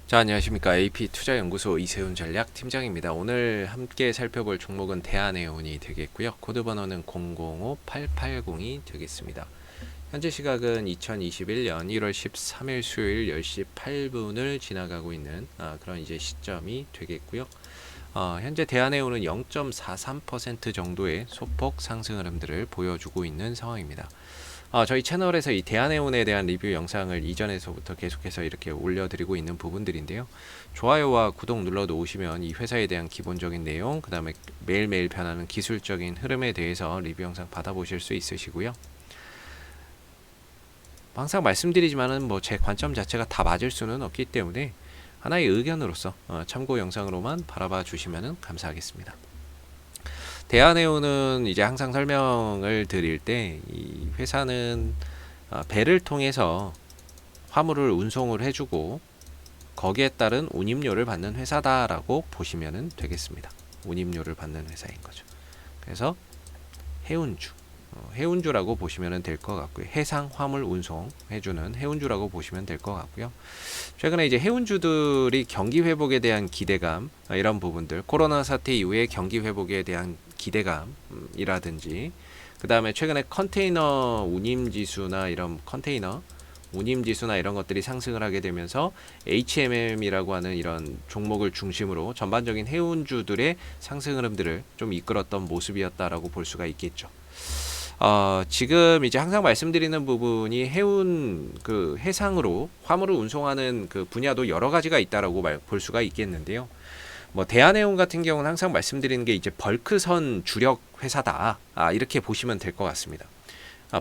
자, 안녕하십니까. AP투자연구소 이세훈 전략팀장입니다. 오늘 함께 살펴볼 종목은 대한해운이 되겠고요. 코드 번호는 005880이 되겠습니다. 현재 시각은 2021년 1월 13일 수요일 10시 8분을 지나가고 있는 그런 이제 시점이 되겠고요. 현재 대한해운은 0.43% 정도의 소폭 상승 흐름들을 보여주고 있는 상황입니다. 저희 채널에서 이 대한해운에 대한 리뷰 영상을 이전에서부터 계속해서 이렇게 올려드리고 있는 부분들인데요. 좋아요와 구독 눌러 놓으시면 이 회사에 대한 기본적인 내용, 그 다음에 매일매일 변하는 기술적인 흐름에 대해서 리뷰 영상 받아보실 수 있으시고요. 항상 말씀드리지만은 뭐 제 관점 자체가 다 맞을 수는 없기 때문에 하나의 의견으로서 참고 영상으로만 바라봐 주시면 감사하겠습니다. 대한해운은 이제 항상 설명을 드릴 때 이 회사는 배를 통해서 화물을 운송을 해주고 거기에 따른 운임료를 받는 회사다라고 보시면 되겠습니다. 운임료를 받는 회사인 거죠. 그래서 해운주, 해운주라고 보시면 될 것 같고요. 해상 화물 운송 해주는 해운주라고 보시면 될 것 같고요. 최근에 이제 해운주들이 경기 회복에 대한 기대감, 이런 부분들, 코로나 사태 이후에 경기 회복에 대한 기대감이라든지, 그 다음에 최근에 컨테이너 운임지수나 이런 컨테이너 운임지수나 이런 것들이 상승을 하게 되면서 HMM이라고 하는 이런 종목을 중심으로 전반적인 해운주들의 상승 흐름들을 좀 이끌었던 모습이었다라고 볼 수가 있겠죠. 지금 이제 항상 말씀드리는 부분이 해운 그 해상으로 화물을 운송하는 그 분야도 여러 가지가 있다라고 볼 수가 있겠는데요. 뭐 대한해운 같은 경우는 항상 말씀드리는 게 이제 벌크선 주력 회사다. 이렇게 보시면 될 것 같습니다.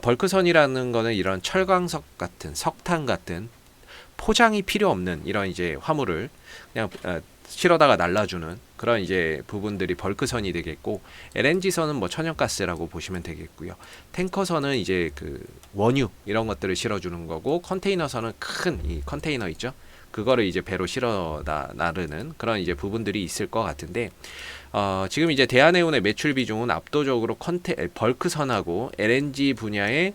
벌크선이라는 거는 이런 철광석 같은 석탄 같은 포장이 필요 없는 이런 이제 화물을 그냥 실어다가 날라주는 그런 이제 부분들이 벌크선이 되겠고, LNG선은 뭐 천연가스라고 보시면 되겠고요. 탱커선은 이제 그 원유 이런 것들을 실어주는 거고, 컨테이너선은 큰 이 컨테이너 있죠. 그거를 이제 배로 실어 나르는 그런 이제 부분들이 있을 것 같은데, 지금 이제 대한해운의 매출 비중은 압도적으로 벌크선하고 LNG 분야의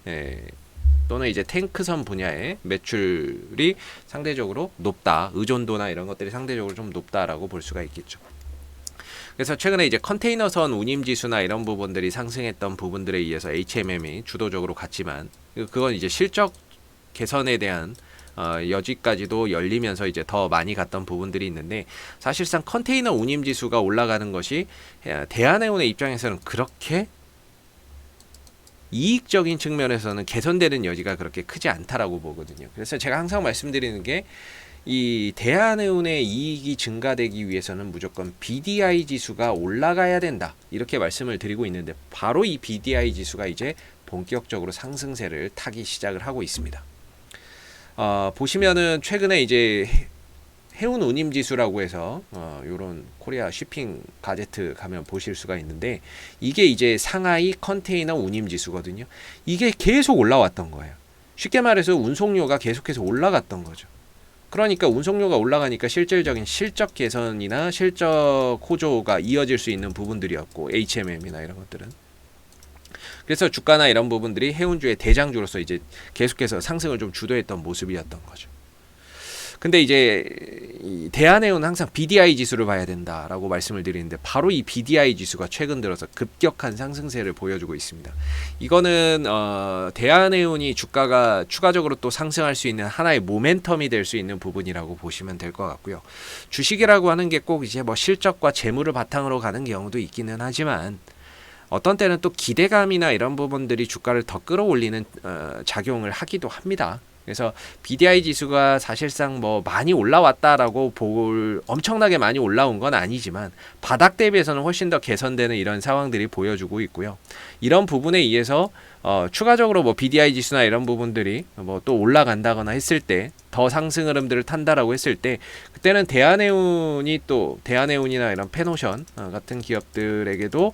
또는 이제 탱크선 분야의 매출이 상대적으로 높다. 의존도나 이런 것들이 상대적으로 좀 높다라고 볼 수가 있겠죠. 그래서 최근에 이제 컨테이너선 운임지수나 이런 부분들이 상승했던 부분들에 의해서 HMM이 주도적으로 갔지만, 그건 이제 실적 개선에 대한 여지까지도 열리면서 이제 더 많이 갔던 부분들이 있는데, 사실상 컨테이너 운임지수가 올라가는 것이 대한해운의 입장에서는 그렇게 이익적인 측면에서는 개선되는 여지가 그렇게 크지 않다라고 보거든요. 그래서 제가 항상 말씀드리는 게, 이 대한해운의 이익이 증가되기 위해서는 무조건 BDI 지수가 올라가야 된다, 이렇게 말씀을 드리고 있는데, 바로 이 BDI 지수가 이제 본격적으로 상승세를 타기 시작을 하고 있습니다. 보시면은 최근에 이제 해운 운임 지수라고 해서 요런 코리아 쉬핑 가제트 가면 보실 수가 있는데, 이게 이제 상하이 컨테이너 운임 지수거든요. 이게 계속 올라왔던 거예요. 쉽게 말해서 운송료가 계속해서 올라갔던 거죠. 그러니까 운송료가 올라가니까 실질적인 실적 개선이나 실적 호조가 이어질 수 있는 부분들이었고, HMM이나 이런 것들은. 그래서 주가나 이런 부분들이 해운주의 대장주로서 이제 계속해서 상승을 좀 주도했던 모습이었던 거죠. 근데 이제 이 대한해운은 항상 BDI 지수를 봐야 된다라고 말씀을 드리는데, 바로 이 BDI 지수가 최근 들어서 급격한 상승세를 보여주고 있습니다. 이거는 대한해운이 주가가 추가적으로 또 상승할 수 있는 하나의 모멘텀이 될 수 있는 부분이라고 보시면 될 것 같고요. 주식이라고 하는 게 꼭 이제 뭐 실적과 재물을 바탕으로 가는 경우도 있기는 하지만, 어떤 때는 또 기대감이나 이런 부분들이 주가를 더 끌어올리는 작용을 하기도 합니다. 그래서 BDI 지수가 사실상 뭐 많이 올라왔다라고 엄청나게 많이 올라온 건 아니지만, 바닥 대비해서는 훨씬 더 개선되는 이런 상황들이 보여주고 있고요. 이런 부분에 의해서 추가적으로 뭐 BDI 지수나 이런 부분들이 뭐 또 올라간다거나 했을 때, 더 상승 흐름들을 탄다라고 했을 때, 그때는 대한해운이나 이런 페노션 같은 기업들에게도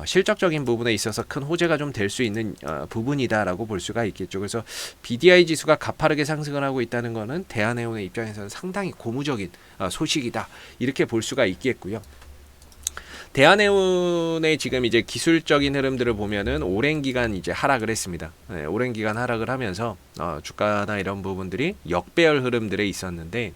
실적적인 부분에 있어서 큰 호재가 좀 될 수 있는 부분이다라고 볼 수가 있겠죠. 그래서 BDI 지수가 가파르게 상승을 하고 있다는 것은 대한해운의 입장에서는 상당히 고무적인 소식이다, 이렇게 볼 수가 있겠고요. 대한해운의 지금 이제 기술적인 흐름들을 보면은 오랜 기간 이제 하락을 했습니다. 네, 오랜 기간 하락을 하면서 주가나 이런 부분들이 역배열 흐름들에 있었는데,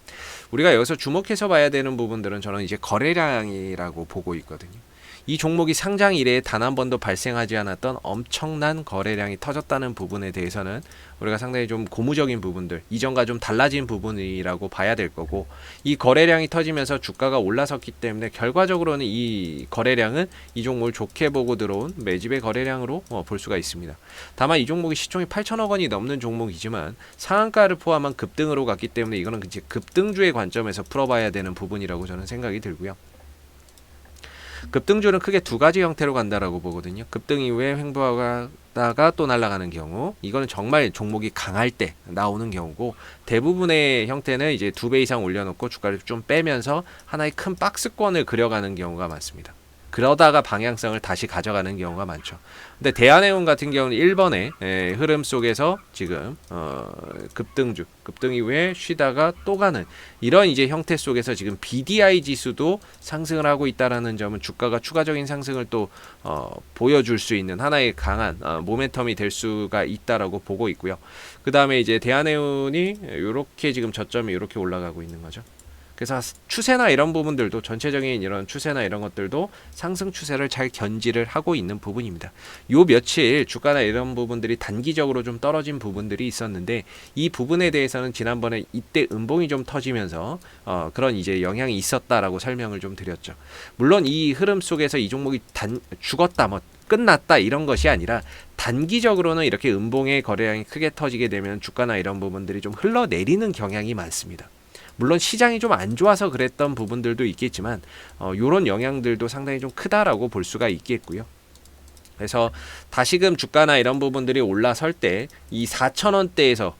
우리가 여기서 주목해서 봐야 되는 부분들은 저는 이제 거래량이라고 보고 있거든요. 이 종목이 상장 이래에 단 한 번도 발생하지 않았던 엄청난 거래량이 터졌다는 부분에 대해서는 우리가 상당히 좀 고무적인 부분들, 이전과 좀 달라진 부분이라고 봐야 될 거고, 이 거래량이 터지면서 주가가 올라섰기 때문에 결과적으로는 이 거래량은 이 종목을 좋게 보고 들어온 매집의 거래량으로 볼 수가 있습니다. 다만 이 종목이 시총이 8천억 원이 넘는 종목이지만 상한가를 포함한 급등으로 갔기 때문에 이거는 이제 급등주의 관점에서 풀어봐야 되는 부분이라고 저는 생각이 들고요. 급등주는 크게 두 가지 형태로 간다라고 보거든요. 급등 이후에 횡보하다가 또 날아가는 경우, 이거는 정말 종목이 강할 때 나오는 경우고, 대부분의 형태는 이제 2배 이상 올려놓고 주가를 좀 빼면서 하나의 큰 박스권을 그려가는 경우가 많습니다. 그러다가 방향성을 다시 가져가는 경우가 많죠. 근데 대한해운 같은 경우는 1번의 흐름 속에서 지금 급등 이후에 쉬다가 또 가는 이런 이제 형태 속에서 지금 BDI 지수도 상승을 하고 있다라는 점은 주가가 추가적인 상승을 또 보여줄 수 있는 하나의 강한 모멘텀이 될 수가 있다라고 보고 있고요. 그 다음에 이제 대한해운이 이렇게 지금 저점이 이렇게 올라가고 있는 거죠. 그래서 추세나 이런 부분들도, 전체적인 이런 추세나 이런 것들도 상승 추세를 잘 견지를 하고 있는 부분입니다. 요 며칠 주가나 이런 부분들이 단기적으로 좀 떨어진 부분들이 있었는데, 이 부분에 대해서는 지난번에 이때 음봉이 좀 터지면서 그런 이제 영향이 있었다라고 설명을 좀 드렸죠. 물론 이 흐름 속에서 이 종목이 죽었다 뭐 끝났다 이런 것이 아니라, 단기적으로는 이렇게 음봉의 거래량이 크게 터지게 되면 주가나 이런 부분들이 좀 흘러내리는 경향이 많습니다. 물론 시장이 좀 안 좋아서 그랬던 부분들도 있겠지만 요런 영향들도 상당히 좀 크다라고 볼 수가 있겠고요. 그래서 다시금 주가나 이런 부분들이 올라설 때 이 4,000원대에서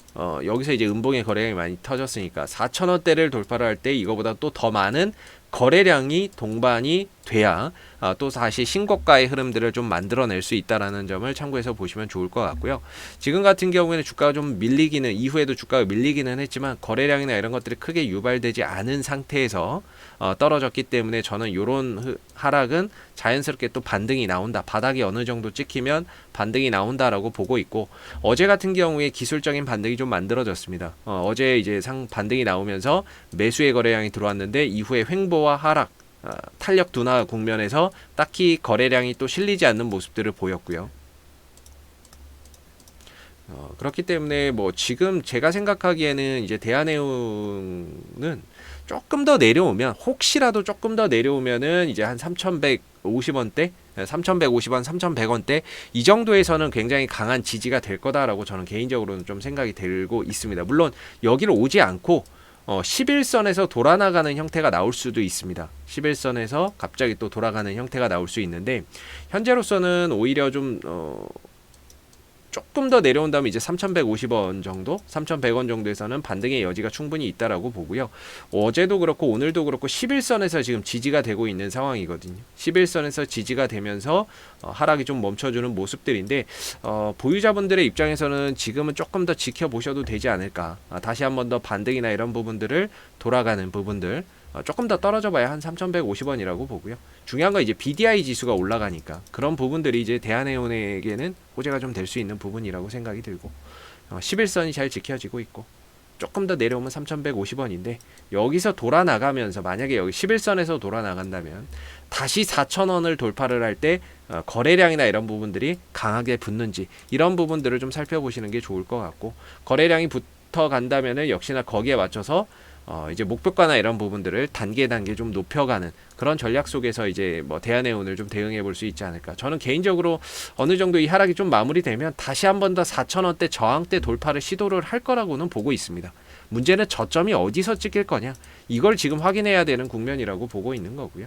여기서 이제 음봉의 거래량이 많이 터졌으니까 4,000원대를 돌파를 할 때 이거보다 또 더 많은 거래량이 동반이 돼야 또 다시 신고가의 흐름들을 좀 만들어낼 수 있다라는 점을 참고해서 보시면 좋을 것 같고요. 지금 같은 경우에는 주가가 좀 밀리기는, 이후에도 주가가 밀리기는 했지만 거래량이나 이런 것들이 크게 유발되지 않은 상태에서 떨어졌기 때문에 저는 이런 하락은 자연스럽게 또 반등이 나온다, 바닥이 어느 정도 찍히면 반등이 나온다라고 보고 있고, 어제 같은 경우에 기술적인 반등이 좀 만들어졌습니다. 어제 이제 반등이 나오면서 매수의 거래량이 들어왔는데 이후에 횡보와 하락, 탄력 둔화 국면에서 딱히 거래량이 또 실리지 않는 모습들을 보였고요. 그렇기 때문에 뭐 지금 제가 생각하기에는 이제 대한해운은 조금 더 내려오면, 혹시라도 조금 더 내려오면은 이제 한 3,150원대, 3,150원, 3,100원대 이 정도에서는 굉장히 강한 지지가 될 거다라고 저는 개인적으로는 좀 생각이 들고 있습니다. 물론 여기를 오지 않고 11선에서 돌아나가는 형태가 나올 수도 있습니다. 11선에서 갑자기 또 돌아가는 형태가 나올 수 있는데, 현재로서는 오히려 좀 조금 더 내려온다면 이제 3,150원 정도, 3,100원 정도에서는 반등의 여지가 충분히 있다라고 보고요. 어제도 그렇고 오늘도 그렇고 11선에서 지금 지지가 되고 있는 상황이거든요. 11선에서 지지가 되면서 하락이 좀 멈춰주는 모습들인데, 보유자분들의 입장에서는 지금은 조금 더 지켜보셔도 되지 않을까. 다시 한번 더 반등이나 이런 부분들을 돌아가는 부분들, 조금 더 떨어져 봐야 한 3,150원이라고 보고요. 중요한 건 이제 BDI 지수가 올라가니까 그런 부분들이 이제 대한해운에게는 호재가 좀 될 수 있는 부분이라고 생각이 들고, 11선이 잘 지켜지고 있고, 조금 더 내려오면 3,150원인데 여기서 돌아 나가면서, 만약에 여기 11선에서 돌아 나간다면 다시 4,000원을 돌파를 할 때 거래량이나 이런 부분들이 강하게 붙는지, 이런 부분들을 좀 살펴보시는 게 좋을 것 같고, 거래량이 붙어 간다면은 역시나 거기에 맞춰서 이제 목표가나 이런 부분들을 단계 좀 높여가는 그런 전략 속에서 이제 뭐 대한해운을 좀 대응해 볼 수 있지 않을까. 저는 개인적으로 어느 정도 이 하락이 좀 마무리되면 다시 한 번 더 4,000원대 저항대 돌파를 시도를 할 거라고는 보고 있습니다. 문제는 저점이 어디서 찍힐 거냐, 이걸 지금 확인해야 되는 국면이라고 보고 있는 거고요.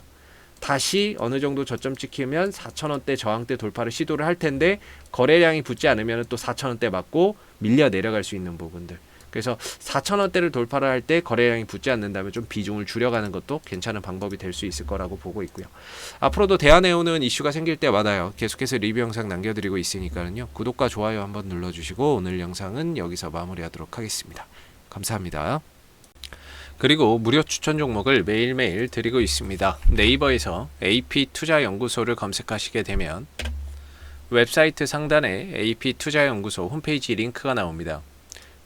다시 어느 정도 저점 찍히면 4,000원대 저항대 돌파를 시도를 할 텐데, 거래량이 붙지 않으면 또 4,000원대 맞고 밀려 내려갈 수 있는 부분들, 그래서 4,000원대를 돌파를 할 때 거래량이 붙지 않는다면 좀 비중을 줄여가는 것도 괜찮은 방법이 될 수 있을 거라고 보고 있고요. 앞으로도 대한해운은 이슈가 생길 때마다요, 계속해서 리뷰 영상 남겨드리고 있으니까요, 구독과 좋아요 한번 눌러주시고 오늘 영상은 여기서 마무리하도록 하겠습니다. 감사합니다. 그리고 무료 추천 종목을 매일매일 드리고 있습니다. 네이버에서 AP투자연구소를 검색하시게 되면 웹사이트 상단에 AP투자연구소 홈페이지 링크가 나옵니다.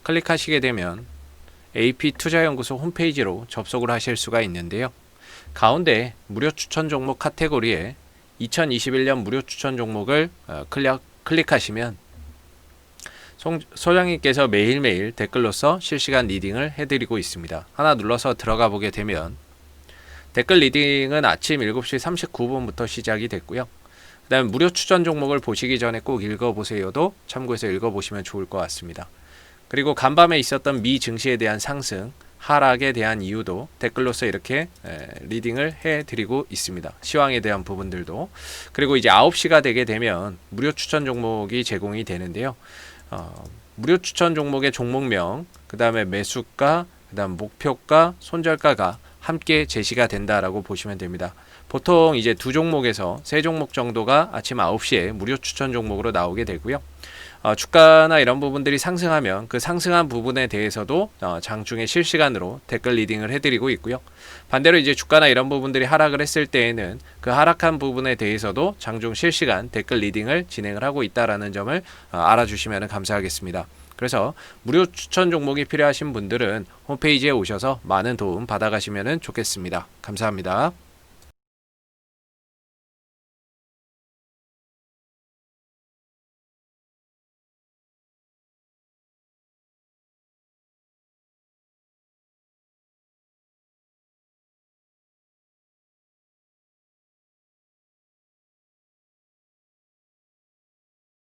클릭하시게 되면 AP투자연구소 홈페이지로 접속을 하실 수가 있는데요. 가운데 무료 추천 종목 카테고리에 2021년 무료 추천 종목을 클릭하시면 소장님께서 매일매일 댓글로서 실시간 리딩을 해드리고 있습니다. 하나 눌러서 들어가 보게 되면 댓글 리딩은 아침 7시 39분부터 시작이 됐고요. 그 다음 무료 추천 종목을 보시기 전에 꼭 읽어보세요도 참고해서 읽어보시면 좋을 것 같습니다. 그리고 간밤에 있었던 미 증시에 대한 상승, 하락에 대한 이유도 댓글로서 이렇게 리딩을 해드리고 있습니다. 시황에 대한 부분들도. 그리고 이제 9시가 되게 되면 무료 추천 종목이 제공이 되는데요. 무료 추천 종목의 종목명, 그 다음에 매수가, 그 다음 목표가, 손절가가 함께 제시가 된다라고 보시면 됩니다. 보통 이제 두 종목에서 세 종목 정도가 아침 9시에 무료 추천 종목으로 나오게 되고요. 주가나 이런 부분들이 상승하면 그 상승한 부분에 대해서도 장중에 실시간으로 댓글 리딩을 해드리고 있고요. 반대로 이제 주가나 이런 부분들이 하락을 했을 때에는 그 하락한 부분에 대해서도 장중 실시간 댓글 리딩을 진행을 하고 있다라는 점을 알아주시면 감사하겠습니다. 그래서 무료 추천 종목이 필요하신 분들은 홈페이지에 오셔서 많은 도움 받아가시면 좋겠습니다. 감사합니다.